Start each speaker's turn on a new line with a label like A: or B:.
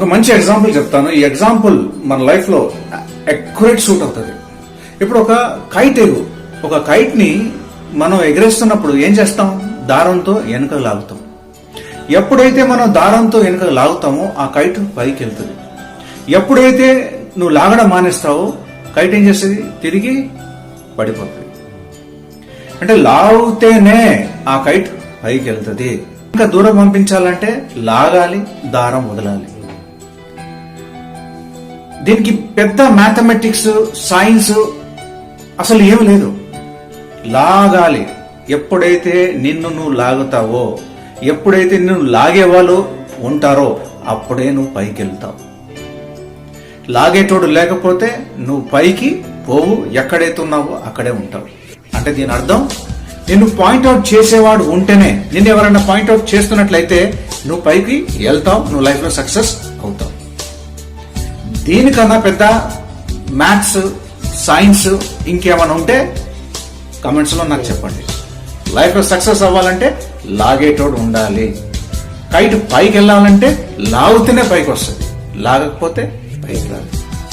A: ఒక మంచి ఎగ్జాంపుల్ చెప్తాను. ఈ ఎగ్జాంపుల్ మన లైఫ్ లో అక్యురేట్ సూట్ అవుతుంది. ఇప్పుడు ఒక కైట్ ని మనం ఎగరేస్తున్నప్పుడు ఏం చేస్తాం? దారంతో వెనుక లాగుతాం. ఎప్పుడైతే మనం దారంతో వెనుక లాగుతామో ఆ కైట్ పైకి వెళ్తుంది. ఎప్పుడైతే నువ్వు లాగడం మానేస్తావో కైట్ ఏం చేస్తుంది? తిరిగి పడిపోతుంది. అంటే లాగితేనే ఆ కైట్ పైకి వెళ్తుంది. ఇంకా దూరం పంపించాలంటే లాగాలి, దారం వదలాలి. దీనికి పెద్ద మ్యాథమెటిక్స్, సైన్స్ అసలు ఏం లేదు. లాగాలి. ఎప్పుడైతే నిన్ను నువ్వు లాగుతావో, ఎప్పుడైతే నిన్ను లాగే వాళ్ళు ఉంటారో అప్పుడే నువ్వు పైకి వెళ్తావు. లాగేటోడు లేకపోతే నువ్వు పైకి పోవు, ఎక్కడైతే ఉన్నావో అక్కడే ఉంటావు. అంటే దీని అర్థం నిన్ను పాయింట్అవుట్ చేసేవాడు ఉంటేనే, నిన్ను ఎవరైనా పాయింట్అవుట్ చేస్తున్నట్లయితే నువ్వు పైకి వెళ్తావు, నువ్వు లైఫ్ లో సక్సెస్ అవుతావు. దీనికన్నా పెద్ద మ్యాథ్స్, సైన్స్ ఇంకేమైనా ఉంటే కమెంట్స్ లో నాకు చెప్పండి. లైఫ్ లో సక్సెస్ అవ్వాలంటే లాగేటోడు ఉండాలి. కైట్ పైకి వెళ్ళాలంటే లాగుతూనే పైకి వస్తుంది, లాగకపోతే పైకి రాదు.